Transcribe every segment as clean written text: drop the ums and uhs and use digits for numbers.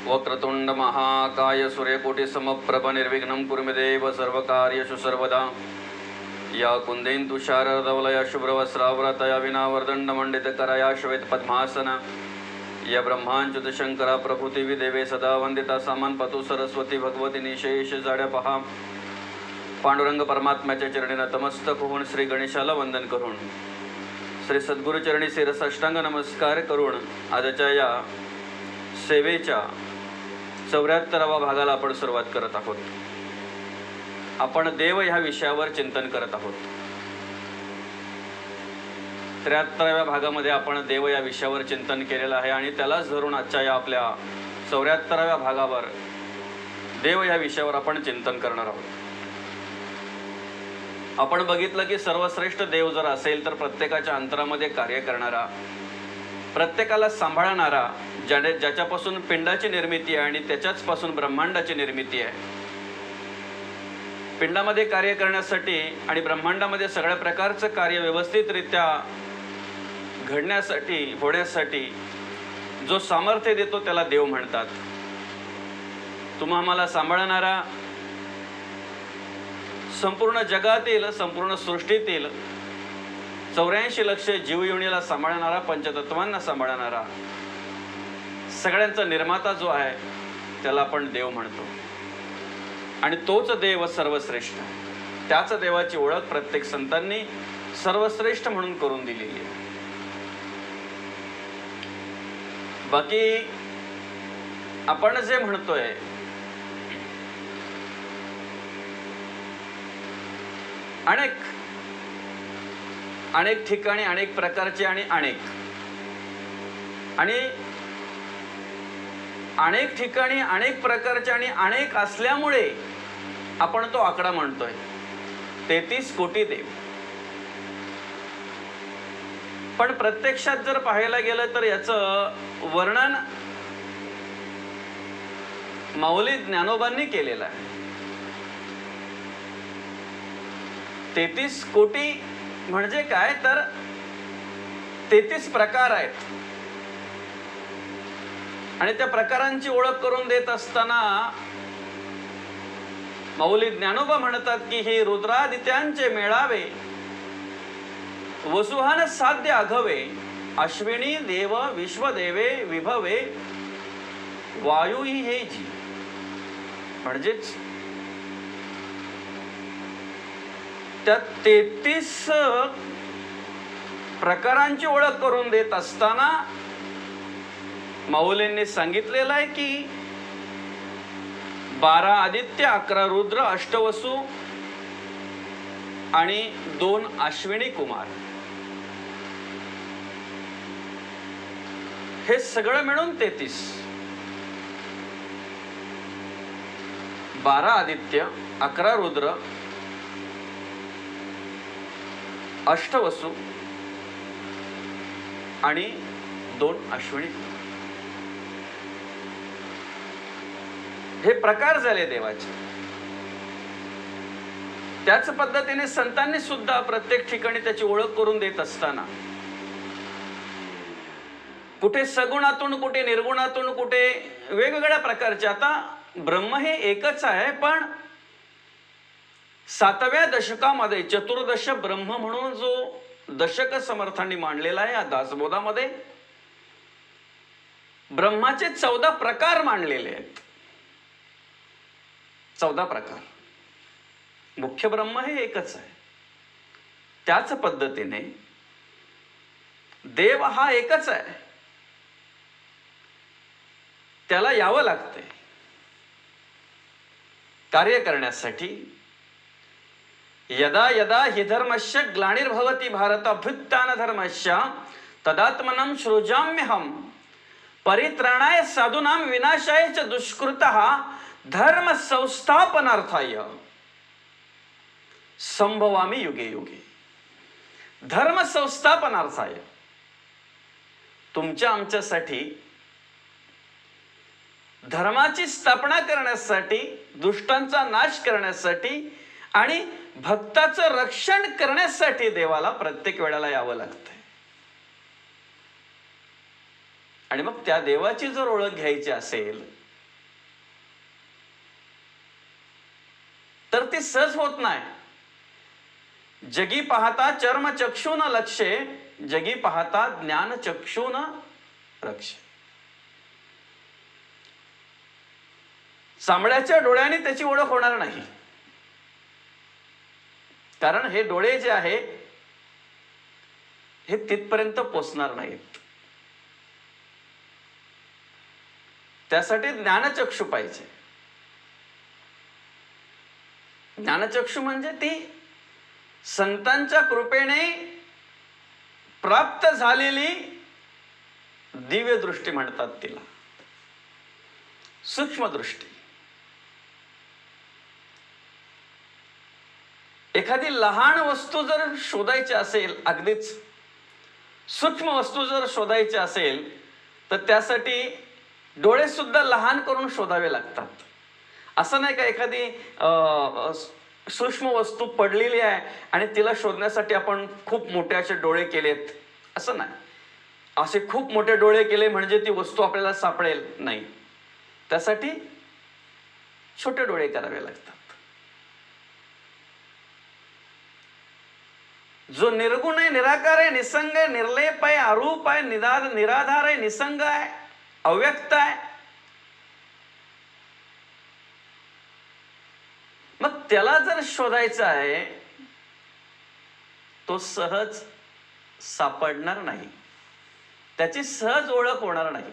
वक्रतुंड महाकाय सूर्यकोटि समप्रभ निर्विघ्नं कुरु मे देव सर्वकार्येषु सर्वदा। या कुन्देन्दुशारदवलया शुभ्रवस्त्रावृतया विनावर्दण्डमण्डितकरया श्वेतपद्मासना या ब्रह्माच्युतशङ्करा प्रभृतिवि देवे सदा वंदिता सामान्पतु सरस्वती भगवती निशेष जाड्यापहा। पांडुरंग परमात्म्याच्या चरणी नतमस्तक होऊन श्री गणेशाला वंदन करून श्री सद्गुरुचरणी शिरसाष्टांग नमस्कार करून आजच्या या सेवेच्या 74व्या भागाला आपण सुरुवात करत आहोत। आपण देव ह्या विषयावर चिंतन करत आहोत। 73व्या भागामध्ये आपण देव या विषयावर चिंतन केलेलं आहे आणि त्यालाच धरून आजच्या या आपल्या 74व्या भागावर देव या विषयावर आपण चिंतन करणार आहोत। आपण बघितलं की सर्वश्रेष्ठ देव जर असेल तर प्रत्येकाच्या अंतरामध्ये कार्य करणारा, प्रत्येकाला सांभाळणारा, ज्याच्यापासून पिंडाची निर्मिती आहे आणि त्याच्याच पासून ब्रह्मांडाची निर्मिती आहे। पिंडामध्ये कार्य करण्यासाठी आणि ब्रह्मांडामध्ये सगळ्या प्रकारचं कार्य व्यवस्थितरित्या घडण्यासाठी होण्यासाठी जो सामर्थ्य देतो त्याला देव म्हणतात। तुम्हा आम्हाला सांभाळणारा, संपूर्ण जगातील, संपूर्ण सृष्टीतील 84 लक्ष जीवयोनीला सांभाळणारा, पंचतत्वांना सांभाळणारा, सगळ्यांचा निर्माता जो आहे त्याला आपण देव म्हणतो। आणि तोच देव सर्वश्रेष्ठ, त्याच देवाची ओळख प्रत्येक संतांनी सर्वश्रेष्ठ म्हणून करून दिलेली आहे। बाकी आपण जे म्हणतोय अनेक ठिकाणी अनेक प्रकारचे आणि अनेक ठिकाणी अनेक प्रकारचे आणि अनेक असल्यामुळे आपण तो आकडा म्हणतोय 33 कोटी देव। पण प्रत्यक्षात जर पाहायला गेलं तर याचं वर्णन माऊली ज्ञानोबांनी केलेलं आहे। 33 कोटी म्हणजे काय तर 33 प्रकार आहेत आणि त्या प्रकारांची ओळख करून देत असताना माऊली ज्ञानोबा म्हणतात की हे रुद्रादित्यांचे मेळावे, वसुहान साध्य अघवे, अश्विनी देव विश्वदेवे विभवे, वायू ही हे जी। म्हणजेच त्या 33 प्रकारांची ओळख करून देत असताना माऊलींनी सांगितलेलं आहे की 12 आदित्य, 11 रुद्र, 8 वसु आणि 2 अश्विनी कुमार, हे सगळं मिळून 33। 12 आदित्य, 11 रुद्र, 8 वसु आणि 2 अश्विनी, हे प्रकार झाले देवाचे। त्याच पद्धतीने संतांनी सुद्धा प्रत्येक ठिकाणी त्याची ओळख करून देत असताना कुठे सगुणातून, कुठे निर्गुणातून, कुठे वेगवेगळ्या प्रकारचे। आता ब्रह्म हे एकच आहे, पण 7व्या दशकामध्ये चतुर्दश ब्रह्म म्हणून जो दशक समर्थांनी मांडलेला आहे, या दासबोधामध्ये ब्रह्माचे 14 प्रकार मांडलेले आहेत। 14 प्रकार। मुख्य ब्रह्म हे एकच आहे। त्याच पद्धतीने देव हा एकच आहे, त्याला यावं लागतंय कार्य करण्यासाठी। यदा यदा हि धर्मस्य ग्लानिर्भवति भारत अभ्युत्थान धर्मस्य तदात्मनं सृजाम्यहं परित्राणाय साधूनां विनाशाय च दुष्कृतः धर्म संस्थापनार्थाय संभवामि युगे युगे। धर्म संस्थापनार्थाय, तुमच्या आमच्यासाठी धर्माची स्थापना करण्यासाठी, दुष्टांचा नाश करण्यासाठी आणि भक्ताचं रक्षण करण्यासाठी देवाला प्रत्येक वेळेला यावं लागतंय। आणि मग त्या देवाची जर ओळख घ्यायची असेल सहज होत नाही. जगी पाहता चर्मचक्षून लक्षे, जगी पाहता ज्ञानचक्षून रक्षे. चांबड्याच्या डोळ्याने त्याची ओळख होणार नाही, कारण हे डोळे जे आहे हे तिथपर्यंत पोचणार नाहीत. त्यासाठी ज्ञानचक्षु पाहिजे. ज्ञानचक्षु म्हणजे ती संतांच्या कृपेने प्राप्त झालेली दिव्य दृष्टी म्हणतात तिला, सूक्ष्म दृष्टी. एखादी लहान वस्तू जर शोधायची असेल, अगदीच सूक्ष्म वस्तू जर शोधायची असेल, तर त्यासाठी डोळे सुद्धा लहान करून शोधावे लागतात. असं नाही का एखादी सूक्ष्म वस्तू पडलेली आहे आणि तिला शोधण्यासाठी आपण खूप मोठे असे डोळे केलेत, असं नाही. असे खूप मोठे डोळे केले म्हणजे ती वस्तू आपल्याला सापडेल नाही. त्यासाठी छोटे डोळे करावे लागतात. जो निर्गुण आहे, निराकार आहे, निसंग आहे, निर्लेप आहे, अरूप आहे, निराधार आहे, निसंग आहे, अव्यक्त आहे, मग त्याला जर शोधायचा आहे तो सहज सापडणार नाही, त्याची सहज ओळख होणार नाही.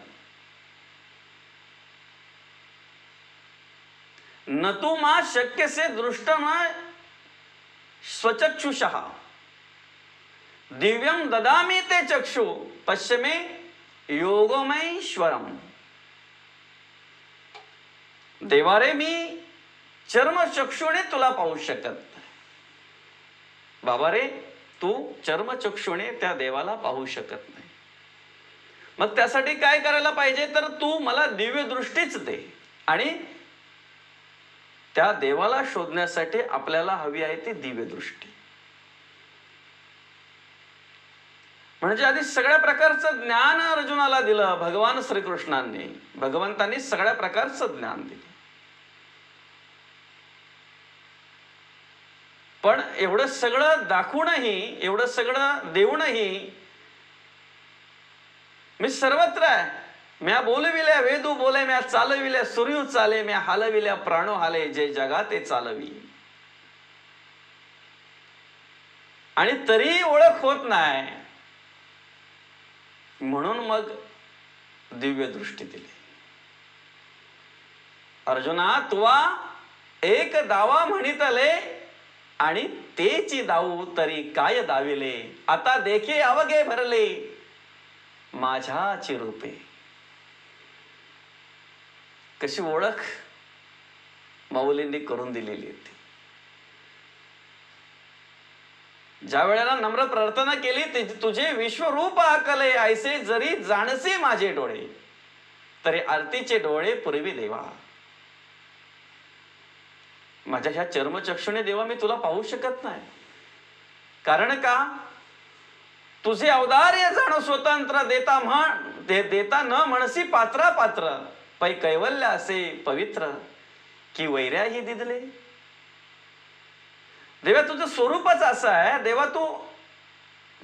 न तू मा शक्य से दृष्टम स्वचक्षुषः दिव्यम ददामी ते चक्षु पश्चिमे योगमैश्वरम. देवारे मी चर्मचक्षुने तुला पाहू शकत नाही. बाबा रे, तू चर्मचक्षुने त्या देवाला पाहू शकत नाही. मग त्यासाठी काय करायला पाहिजे, तर तू मला दिव्य दृष्टीच दे. आणि त्या देवाला शोधण्यासाठी आपल्याला हवी आहे ती दिव्य दृष्टी. म्हणजे आधी सगळ्या प्रकारचं ज्ञान अर्जुनाला दिलं भगवान श्रीकृष्णांनी. भगवंतांनी सगळ्या प्रकारचं ज्ञान दिलं. पण एवढं सगळं दाखवूनही, एवढं सगळं देऊनही मी सर्वत्र आहे. म्या बोलविल्या वेदू बोले, म्या चालविल्या सूर्यू चाले, म्या हालविल्या प्राणो हाले, जे जगाते चालवी. आणि तरी ओळख होत नाही, म्हणून मग दिव्य दृष्टी दिली. अर्जुना, तुवा एक दावा म्हणितले आणि तेची दाऊ तरी काय दाविले. आता देखे अवघे भरले माझ्याची रूपे. कशी ओळख माऊलींनी करून दिलेली होती. ज्या वेळेला नम्र प्रार्थना केली, तुझे विश्वरूप आकले ऐसे जरी जाणसे माझे डोळे, तरी आरतीचे डोळे पूर्वी देवा. माझ्या ह्या चर्मचक्षुने देवा मी तुला पाहू शकत नाही. कारण का, तुझे अवदार्य जाणो स्वतंत्र, देता न म्हणसी पात्रा पात्र, पै कैवल्य असे पवित्र की वैर्याही दिदले. देवा तुझं स्वरूपच असं आहे, देवा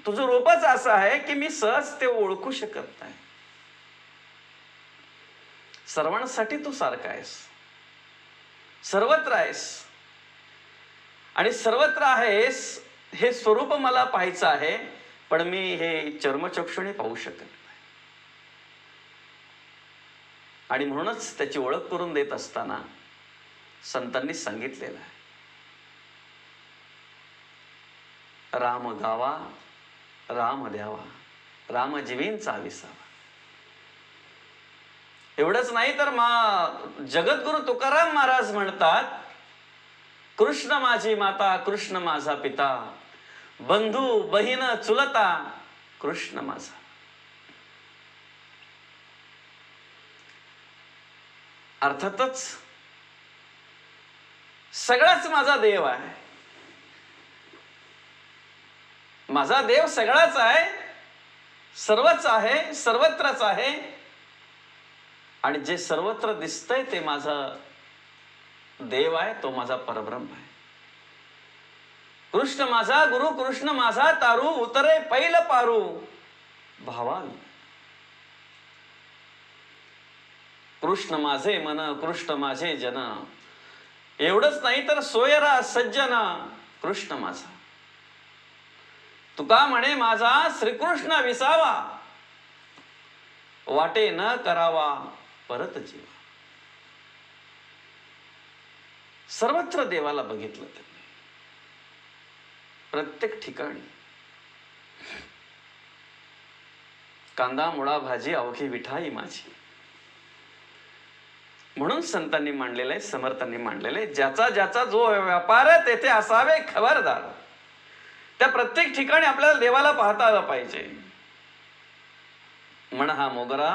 तुझं रूपच असं आहे की मी सहज ते ओळखू शकत नाही. सर्वांसाठी तू सारखा आहेस, सर्वत्र आहेस. आणि सर्वत्र आहेस हे स्वरूप मला पाहायचं आहे, पण मी हे चर्मचक्षुने पाहू शकत नाही. आणि म्हणूनच त्याची ओळख करून देत असताना संतांनी सांगितलेलं आहे, राम गावा, राम द्यावा, राम जीवींचा विसावा. एवढंच नाही तर जगद्गुरु तुकाराम महाराज म्हणतात, कृष्ण माझी माता, कृष्ण माझा पिता, बंधू बहीण चुलता, कृष्ण माझा. अर्थातच सगळाच माझा देव आहे. माझा देव सगळाच आहे, सर्वच आहे, सर्वत्रच आहे. आणि जे सर्वत्र दिसतंय ते माझा देव आहे, तो माझा परब्रह्म आहे. कृष्ण माझा गुरु कृष्ण माझा तारू उतरे पैल पारू भावावी. कृष्ण माझे मन कृष्ण माझे जन. एवढंच नाही तर सोयरा सज्जन कृष्ण माझा. तुका म्हणे माझा श्रीकृष्ण विसावा वाटे न करावा परत जीवा. सर्वत्र देवाला बघितलं त्यांनी, प्रत्येक ठिकाणी. कांदा मुळा भाजी अवघी विठाई माझी. म्हणून संतांनी मांडलेलं आहे, समर्थांनी मांडलेलं आहे, ज्याचा ज्याचा जो व्यापार तेथे असावे खबरदार. त्या प्रत्येक ठिकाणी आपल्याला देवाला पाहता आलं पाहिजे. मन हा मोगरा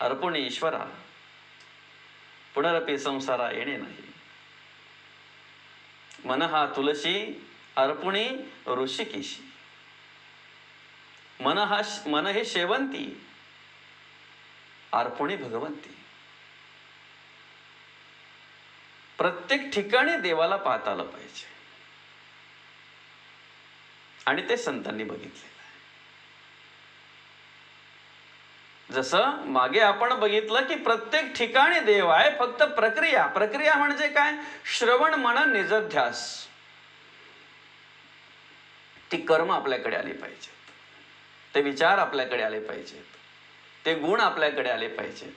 अर्पण ईश्वरा पुनरपी संसारा येणे नाही. मन हा तुलसी अर्पुणी ऋषिकेशी. मन हे शेवंती अर्पुणी भगवंती. प्रत्येक ठिकाणी देवाला पाहता आलं पाहिजे आणि ते संतांनी बघितलेलं आहे. जसं मागे आपण बघितलं की प्रत्येक ठिकाणी देव आहे, फक्त प्रक्रिया म्हणजे काय? श्रवण मनन निजध्यास. ती कर्म आपल्याकडे आली पाहिजेत, ते विचार आपल्याकडे आले पाहिजेत, ते गुण आपल्याकडे आले पाहिजेत.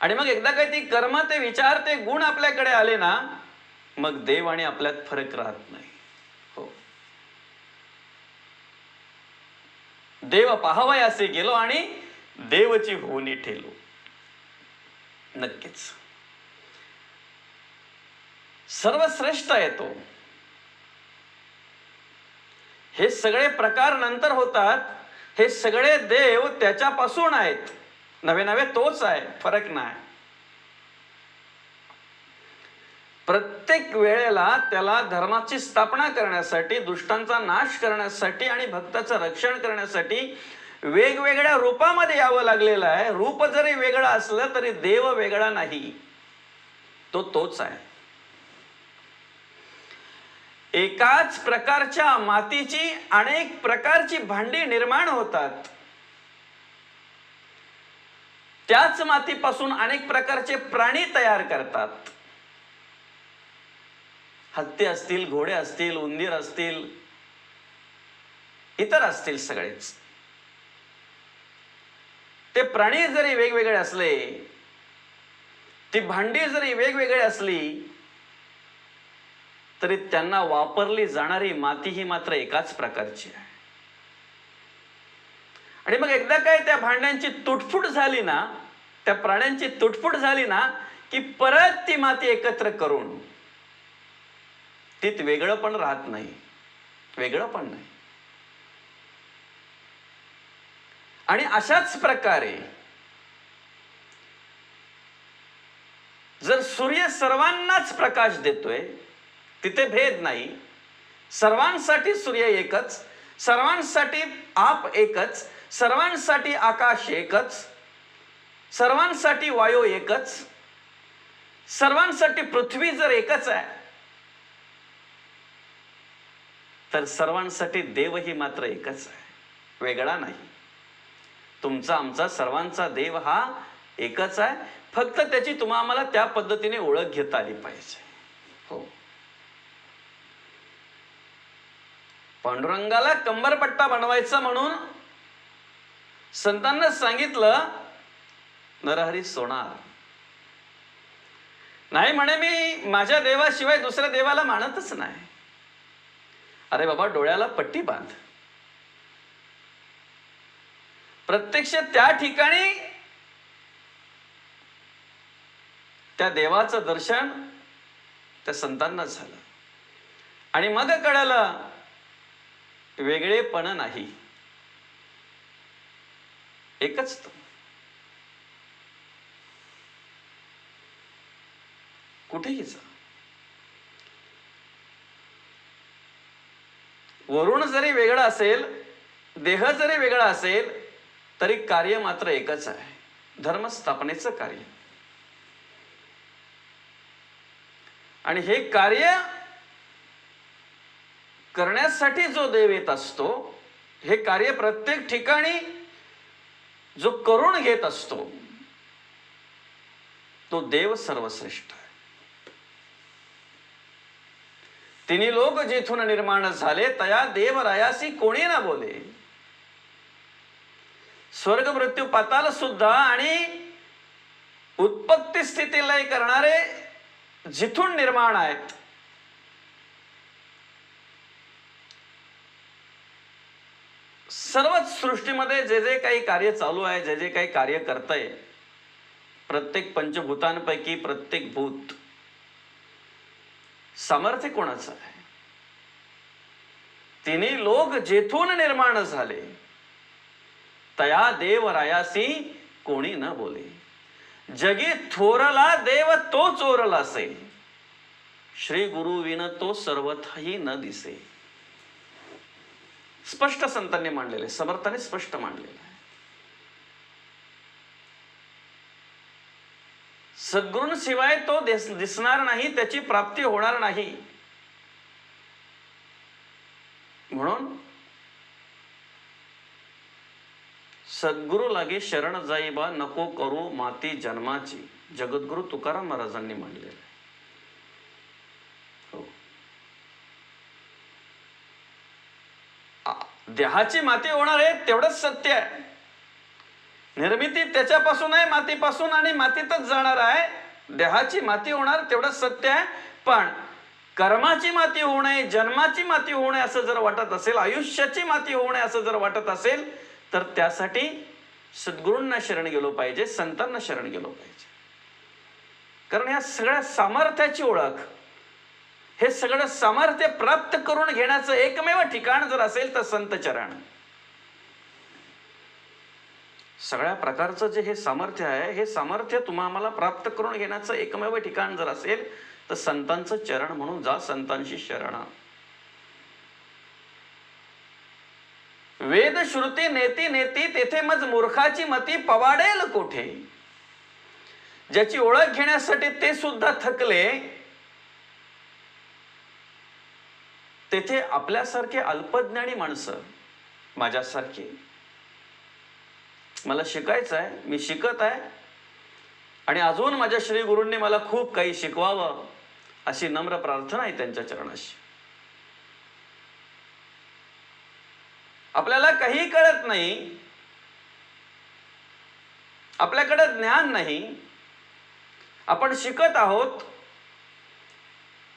आणि मग एकदा काय ती कर्म ते विचार ते गुण आपल्याकडे आले ना, मग देव आणि आपल्यात फरक राहत नाही. हो, देव पाहावयासे गेलो आणि देवची होनी ठेलो. नक्कीच सर्वश्रेष्ठ आहे तो. हे सगळे प्रकार नंतर होतात, हे सगळे देव त्याच्यापासून आहेत. नवे नवे तोच आहे, फरक नाही. प्रत्येक वेळेला त्याला धर्माची स्थापना करण्यासाठी, दुष्टांचा नाश करण्यासाठी आणि भक्ताचं रक्षण करण्यासाठी वेगवेगळ्या रूपामध्ये यावं लागलेलं आहे. रूप जरी वेगळं असलं तरी देव वेगळा नाही, तो तोच आहे. एकाच प्रकारच्या मातीची अनेक प्रकारची भांडी निर्माण होतात. त्याच मातीपासून अनेक प्रकारचे प्राणी तयार करतात. हत्ती असतील, घोडे असतील, उंदीर असतील, इतर असतील, सगळेच. ते प्राणी जरी वेगवेगळे असले, ती भांडी जरी वेगवेगळी असली, तरी त्यांना वापरली जाणारी माती ही मात्र एकाच प्रकारची आहे. आणि मग एकदा काय त्या भांड्यांची तुटफूट झाली ना, त्या प्राण्यांची तुटफूट झाली ना, की परत ती माती एकत्र करून तीत वेगळं पण राहत नाही, वेगळं पण नाही. आणि अशाच प्रकारे जर सूर्य सर्वांनाच प्रकाश देतोय, तिथे भेद नाही, सर्वांसाठी सूर्य एकच, सर्वांसाठी आप एकच, सर्वांसाठी आकाश एकच, सर्वांसाठी वायू एकच, सर्वांसाठी पृथ्वी जर एकच आहे, तर सर्वांसाठी देवही मात्र एकच आहे, वेगळा नाही. तुमचा आमचा सर्वांचा देव हा एकच आहे, फक्त त्याची तुम्हाला त्या पद्धतीने ओळख घेता आली पाहिजे. हो, पांडुरंगाला कंबरपट्टा बनवायचा म्हणून संतांना सांगितलं, नरहरी सोनार नाही म्हणे, मी माझ्या देवाशिवाय दुसऱ्या देवाला मानतच नाही. अरे बाबा, डोळ्याला पट्टी बांध. प्रत्यक्ष त्या ठिकाणी त्या देवाचं दर्शन त्या संतांना झालं आणि मग कळलं वेगळेपण नाही, एकच तो. कुठेही जा, वरुण जरी वेगळा असेल, देह जरी वेगळा असेल, तरी कार्य मात्र एकच आहे, धर्मस्थापनेचं कार्य. आणि हे कार्य करण्यासाठी जो देव येत असतो, हे कार्य प्रत्येक ठिकाणी जो करून घेत असतो, तो देव सर्वश्रेष्ठ आहे. तिन्ही लोक जेथून निर्माण झाले, तया देव रायासी कोणी ना बोले. स्वर्ग मृत्यू पाताल सुद्धा आणि उत्पत्ती स्थिती लय करणारे जिथून निर्माण आहेत, सर्वच सृष्टीमध्ये जे जे काही कार्य चालू आहे, जे जे काही कार्य करतंय, प्रत्येक पंचभूतांपैकी प्रत्येक भूत सामर्थ्य कोणाचं आहे? तिन्ही लोक जेथून निर्माण झाले, तया देव रायासी कोणी न बोले. जगी थोरला देव तो चोरलासे, श्री गुरु विन तो सर्वथही न दिसे. स्पष्ट संतांनी मांडलेले, समर्थाने स्पष्ट मांडलेलं आहे. सद्गुरूंशिवाय तो दिसणार नाही, त्याची प्राप्ती होणार नाही. म्हणून सद्गुरु लागे शरण जाईबा, नको करू माती जन्माची, जगद्गुरु तुकाराम महाराजांनी मांडलेलं आहे. हो, देहाची माती होणार आहे तेवढंच सत्य आहे. निर्मिती त्याच्यापासून आहे, मातीपासून, आणि मातीतच जाणार आहे. देहाची माती होणार तेवढंच सत्य आहे. पण कर्माची माती होऊ नये, जन्माची माती होऊ नये असं जर वाटत असेल, आयुष्याची माती होऊ नये असं जर वाटत असेल, तर त्यासाठी सद्गुरूंना शरण गेलो पाहिजे, संतांना शरण गेलो पाहिजे. कारण या सगळ्या सामर्थ्याची ओळख, हे सगळं सामर्थ्य प्राप्त करून घेण्याचं एकमेव ठिकाण जर असेल तर संत चरण. सगळ्या प्रकारचं जे हे सामर्थ्य आहे, हे सामर्थ्य तुम्हाला प्राप्त करून घेण्याचं एकमेव ठिकाण जर असेल तर संतांचं चरण म्हणून जा, संतांशी शरण. वेद श्रुती नेती नेती, तेथे मज मूर्खाची मती पवाडेल कोठे. ज्याची ओळख घेण्यासाठी ते सुद्धा थकले, तेथे आपल्यासारखे अल्पज्ञानी माणसं, माझ्यासारखे, मला शिकायचं आहे, मी शिकत आहे, आणि अजून माझ्या श्री गुरूंनी मला खूप काही शिकवावं, अशी नम्र प्रार्थना आहे त्यांच्या चरणाशी. आपल्याला काही कळत नाही, आपल्याकडे ज्ञान नाही, आपण शिकत आहोत,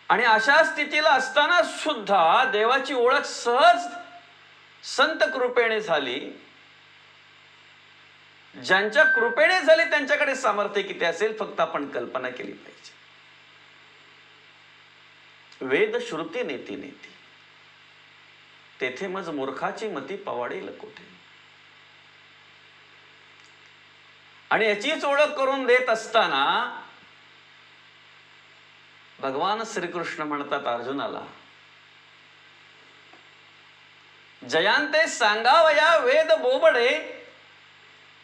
आणि अशा स्थितीला असताना सुद्धा देवाची ओळख सहज संत कृपेने झाली. ज्यांच्या कृपेने झाली त्यांच्याकडे सामर्थ्य किती असेल, फक्त आपण कल्पना केली पाहिजे. वेद श्रुती नेती नेती, तेथे मज मूर्खाची मती पवाडेल कोठे. आणि याचीच ओळख करून देत असताना भगवान श्रीकृष्ण म्हणतात अर्जुनाला, जयांते सांगावया वेद बोबडे,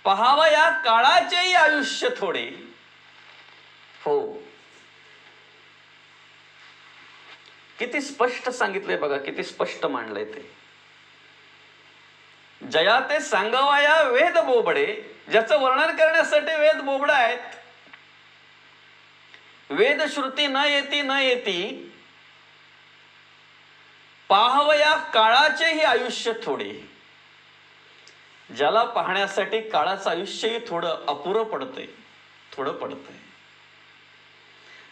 पहावया काळाचेही आयुष्य थोडे. हो, किती स्पष्ट सांगितलंय बघा, किती स्पष्ट मांडलंय ते. जया ते सांगावया वेद बोबडे, ज्याचं वर्णन करण्यासाठी वेद बोबड आहेत. वेद श्रुती न येती, पाहवया काळाचेही आयुष्य थोडे. ज्याला पाहण्यासाठी काळाचं आयुष्यही थोडं अपुरं पडतंय, थोडं पडतंय.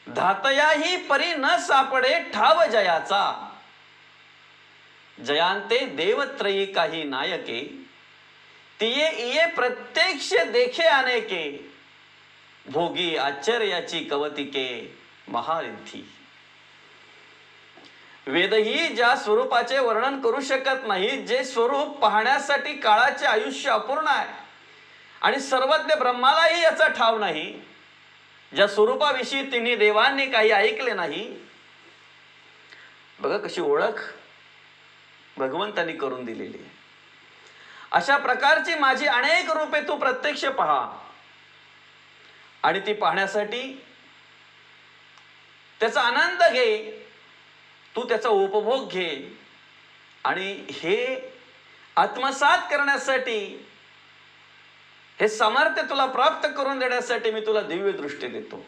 धातयाही परी न सापडे ठाव जयाचा, जयांते देवत्रयी काही नायके, तिये इये प्रत्यक्ष देखे अनेके, भोगी आश्चर्याची कवतिके महारिद्धी. वेदही ज्या स्वरूपाचे वर्णन करू शकत नाही, जे स्वरूप पाहण्यासाठी काळाचे आयुष्य अपूर्ण आहे, आणि सर्वज्ञ ब्रह्मालाही याचा ठाव नाही, ज्या स्वरूपाविषयी तिन्ही देवांनी काही ऐकले नाही. बघा कशी ओळख भगवंतांनी करून दिलेली आहे. अशा प्रकारची माझी अनेक रूपे तू प्रत्यक्ष पहा, आणि ती पाहण्यासाठी त्याचा आनंद घे, तू त्याचा उपभोग घे, आणि हे आत्मसात करण्यासाठी, हे सामर्थ्य तुला प्राप्त करून देण्यासाठी मी तुला दिव्य दृष्टी देतो.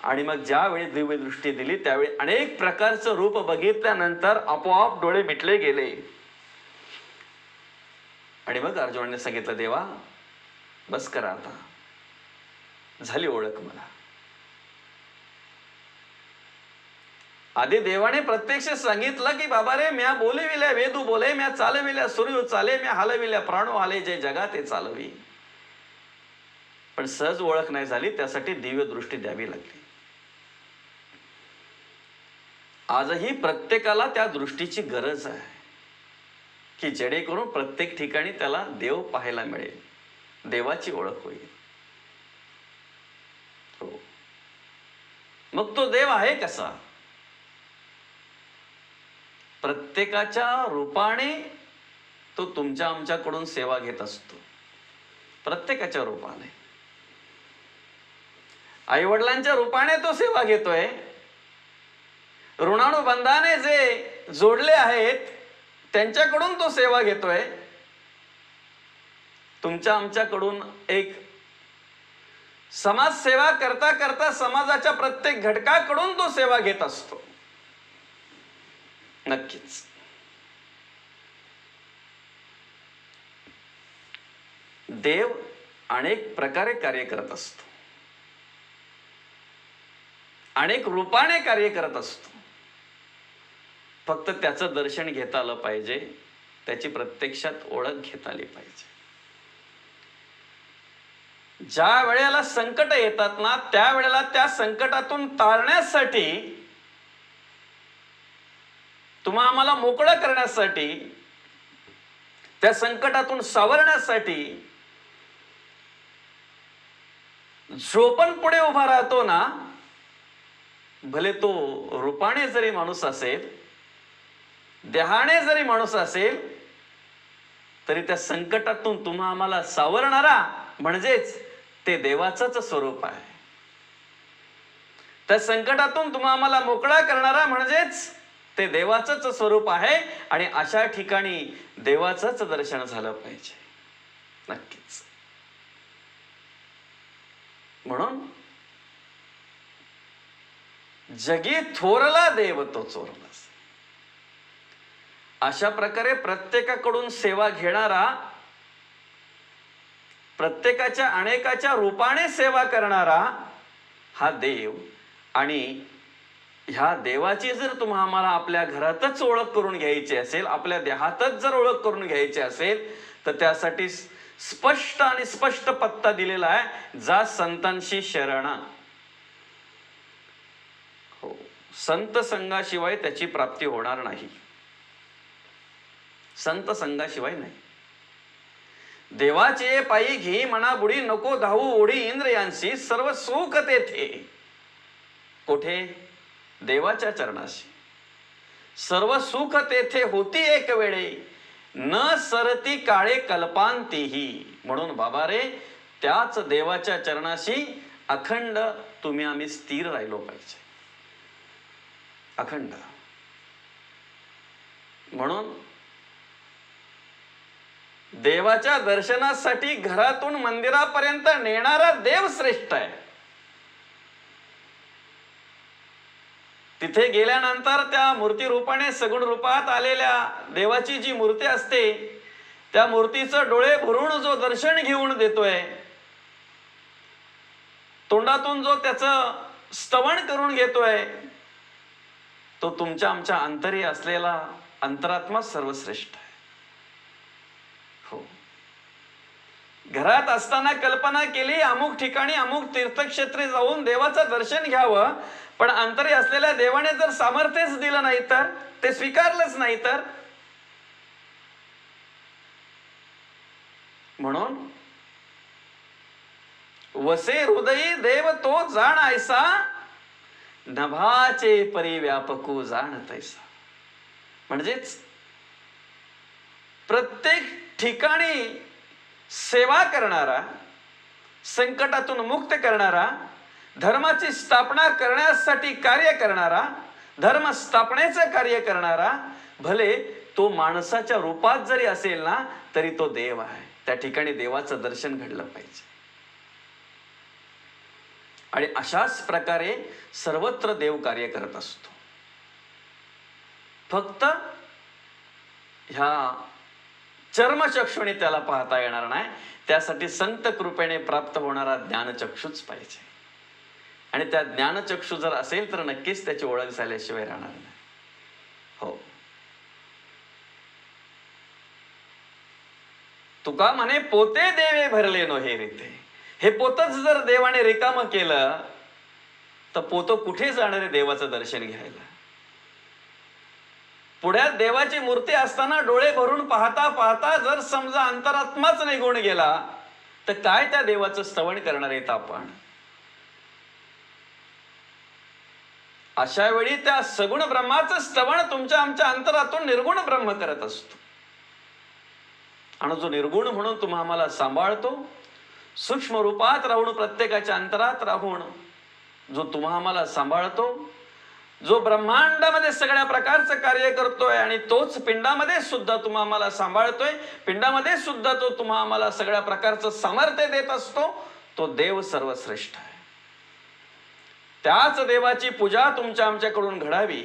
आणि मग ज्यावेळी दिव्य दृष्टी दिली त्यावेळी अनेक प्रकारचं रूप बघितल्यानंतर आपोआप डोळे मिटले गेले. आणि मग अर्जुनाने सांगितलं, देवा बस करा आता, झाली ओळख मला. आधी देवाने प्रत्यक्ष सांगितलं की बाबा रे, म्या बोलविल्या वेदू बोले, म्या चालविल्या सूर्य चाले, म्या हलविल्या प्राणो आले, जे जगाते चालवी. पण सहज ओळख नाही झाली, त्यासाठी दिव्य दृष्टी द्यावी लागली. आजही प्रत्येकाला त्या दृष्टीची गरज आहे की जेणेकरून प्रत्येक ठिकाणी त्याला देव पाहायला मिळेल, देवाची ओळख होईल. हो, मग तो देव आहे कसा? प्रत्येकाच्या रूपाने तो तुमच्या आमच्याकडून सेवा घेत असतो. प्रत्येकाच्या रूपाने, आई वडिलांच्या रूपाने तो सेवा घेतोय. ऋणानुबंधाने जे जोडले आहेत त्यांच्याकडून तो सेवा घेतोय. तुमच्या आमच्याकडून एक समाजसेवा करता करता समाजाच्या प्रत्येक घटकाकडून तो सेवा घेत असतो. नक्कीच देव अनेक प्रकारे कार्य करत असतो, अनेक रूपाने कार्य करत असतो. फक्त त्याचं दर्शन घेता आलं पाहिजे, त्याची प्रत्यक्षात ओळख घेता आली पाहिजे. ज्या वेळेला संकट येतात ना, त्यावेळेला त्या संकटातून तारण्यासाठी, तुम्हा आम्हाला मोकळं करण्यासाठी, त्या संकटातून सावरण्यासाठी जो पण पुढे उभा राहतो ना, भले तो रूपाने जरी माणूस असेल, देहाने जरी माणूस असेल, तरी त्या संकटातून तुम्हा आम्हाला सावरणारा म्हणजेच ते देवाचंच स्वरूप आहे. त्या संकटातून तुम्हा आम्हाला मोकळा करणारा म्हणजेच ते देवाचंच स्वरूप आहे. आणि अशा ठिकाणी देवाचंच दर्शन झालं पाहिजे. नक्कीच. म्हणून जगी थोरला देव तो चोरला. अशा प्रकारे प्रत्येकाकडून सेवा घेणारा, प्रत्येकाच्या अनेकाच्या रूपाने सेवा करणारा हा देव. आणि ह्या देवाची जर तुम्हा आम्हाला आपल्या घरातच ओळख करून घ्यायची असेल, आपल्या देहातच जर ओळख करून घ्यायची असेल, तर त्यासाठी स्पष्ट आणि स्पष्ट पत्ता दिलेला आहे, जा संतांशी शरण. हो, संत संघाशिवाय त्याची प्राप्ती होणार नाही. संत संघाशिवाय नाही. देवाचे पायी घे मना बुडी, नको धावू ओढी इंद्रियांशी, सर्व सुख तेथे. कोठे? देवाच्या चरणाशी. सर्व सुख तेथे होती एक वेळे, न सरती काळे कल्पांतीही. म्हणून बाबा रे, त्याच देवाच्या चरणाशी अखंड तुम्ही आम्ही स्थिर राहिलो पाहिजे. अखंड. म्हणून देवाच्या दर्शनासाठी घरातून मंदिरापर्यंत नेणारा देव श्रेष्ठ आहे. तिथे गेल्यानंतर त्या मूर्ती रूपाने सगुण रूपात आलेल्या देवाची जी मूर्ती असते, त्या मूर्तीचं डोळे भरून जो दर्शन घेऊन देतोय, तोंडातून जो त्याचं स्तवन करून घेतोय, तो तुमच्या आमच्या अंतरी असलेला अंतरात्मा सर्वश्रेष्ठ आहे. हो, घरात असताना कल्पना केली अमुक ठिकाणी अमुक तीर्थक्षेत्री जाऊन देवाचं दर्शन घ्यावं, पण अंतरी असलेल्या देवाने जर सामर्थ्यच दिलं नाही तर, ते स्वीकारलंच नाही तर. म्हणून वसे हृदयी देव तो जाण ऐसा, नभाचे परिव्यापकू जाण तैसा. म्हणजेच प्रत्येक ठिकाणी सेवा करणारा, संकटातून मुक्त करणारा, धर्माची स्थापना करण्यासाठी कार्य करणारा, धर्म स्थापनेचं कार्य करणारा, भले तो माणसाच्या रूपात जरी असेल ना तरी तो देव आहे. त्या ठिकाणी देवाचं दर्शन घडलं पाहिजे. आणि अशाच प्रकारे सर्वत्र देव कार्य करत असतो. फक्त ह्या चर्मचक्षुने त्याला पाहता येणार नाही. त्यासाठी संत कृपेने प्राप्त होणारा ज्ञानचक्षुच पाहिजे. आणि त्या ज्ञानचक्षु जर असेल तर नक्कीच त्याची ओळख झाल्याशिवाय राहणार नाही. हो, तुका म्हणे पोते देवे भरले नोहे रीते. हे पोतच जर देवाने रिकाम केलं तर पोत कुठे जाणार आहे देवाचं दर्शन घ्यायला. पुढ्यात देवाची मूर्ती असताना डोळे भरून पाहता पाहता जर समजा अंतरात्माच निघून गेला तर काय त्या देवाचं स्तवन करणार आहेत आपण. अशा वेळी त्या सगुण ब्रह्माचं स्तवन तुमच्या आमच्या अंतरातून निर्गुण ब्रह्म करत असतो. आणि जो निर्गुण म्हणून तुम्हा आम्हाला सांभाळतो, सूक्ष्म रूपात राहून प्रत्येकाच्या अंतरात राहून जो तुम्हा आम्हाला सांभाळतो, जो ब्रह्मांडामध्ये सगळ्या प्रकारचं कार्य करतोय आणि तोच पिंडामध्ये सुद्धा तुम्हा आम्हाला सांभाळतोय, पिंडामध्ये सुद्धा तो तुम्हा आम्हाला सगळ्या प्रकारचं सामर्थ्य देत असतो, तो देव सर्वश्रेष्ठ आहे. त्याच देवाची पूजा तुमच्या आमच्याकडून घडावी,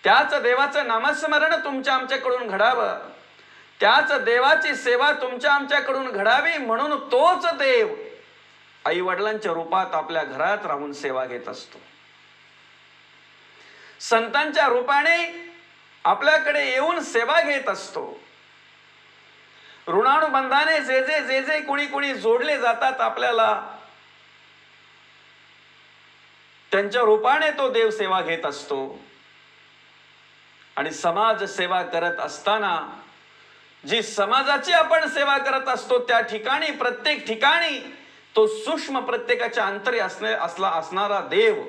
त्याच देवाचं नामस्मरण तुमच्या आमच्याकडून घडावं, त्याच देवाची सेवा तुमच्या आमच्याकडून घडावी म्हणून तोच देव आई वडिलांच्या रूपात आपल्या घरात राहून सेवा घेत असतो. संतांच्या रूपाने आपल्याकडे येऊन सेवा घेत असतो. ऋणानुबंधाने जे जे कुणी जोडले जातात आपल्याला, त्यांच्या रूपाने तो देव सेवा घेत असतो. आणि समाज सेवा करत असताना जी समाजाची आपण सेवा करत असतो त्या ठिकाणी प्रत्येक ठिकाणी तो सूक्ष्म प्रत्येकाच्या अंतरी असणारा देव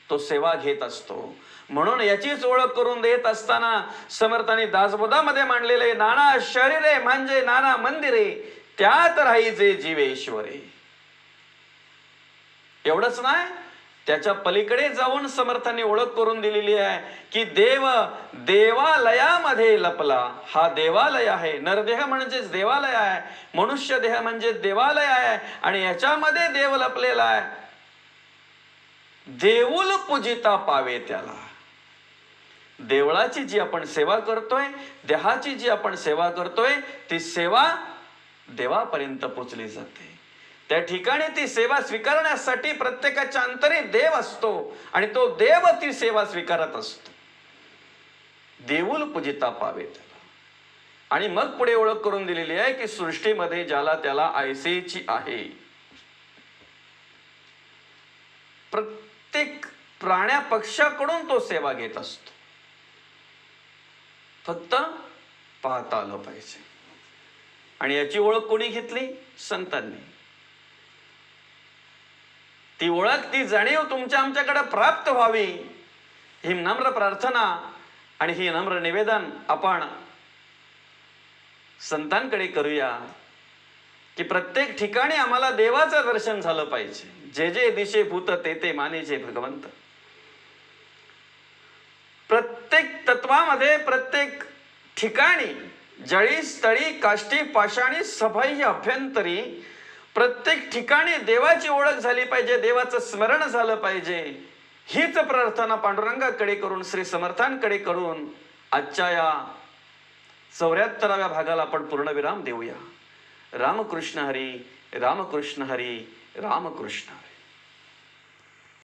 तो सेवा घेत असतो. म्हणून याचीच ओळख करून देत असताना समर्थांनी दासबोधामध्ये मांडलेले नाना शरीरे म्हणजे नाना मंदिरे, त्यात राहायचे जीवेश्वरे. एवढंच नाही, त्याच्या पलीकडे जाऊन समर्थांनी ओळख करून दिलेली आहे की देव देवालयामध्ये लपला. हा देवालय आहे. नरदेह म्हणजेच देवालय आहे, मनुष्य देह म्हणजे देवालय आहे आणि याच्यामध्ये देव लपलेला आहे. देऊल पूजिता पावे त्याला. देवळाची जी आपण सेवा करतोय, देहाची जी आपण सेवा करतोय, ती सेवा देवापर्यंत पोचली जाते. त्या ठिकाणी ती सेवा स्वीकारण्यासाठी प्रत्येकाच्या अंतरी देव असतो आणि तो देव ती सेवा स्वीकारत असतो. देऊल पूजिता पावे त्याला. आणि मग पुढे ओळख करून दिलेली आहे की सृष्टीमध्ये ज्याला त्याला ऐसेची आहे. प्रत्येक प्राण्या पक्षाकडून तो सेवा घेत असतो. फक्त पाहता आलं पाहिजे. आणि याची ओळख कोणी घेतली? संतांनी. ती ओळख, ती जाणीव तुमच्या आमच्याकडे प्राप्त व्हावी ही नम्र प्रार्थना आणि ही नम्र निवेदन आपण संतांकडे करूया की प्रत्येक ठिकाणी आम्हाला देवाचं दर्शन झालं पाहिजे. जे जे दिशे भूत ते माने जे भगवंत. प्रत्येक तत्वामध्ये प्रत्येक ठिकाणी जळी स्थळी काष्टी पाषाणी सभई अभ्यंतरी प्रत्येक ठिकाणी देवाची ओळख झाली पाहिजे, देवाचं स्मरण झालं पाहिजे. हीच प्रार्थना पांडुरंगाकडे करून, श्री समर्थांकडे करून आजच्या या 74व्या भागाला आपण पूर्णविराम देऊया. रामकृष्ण हरी, रामकृष्ण हरी, रामकृष्ण हरी.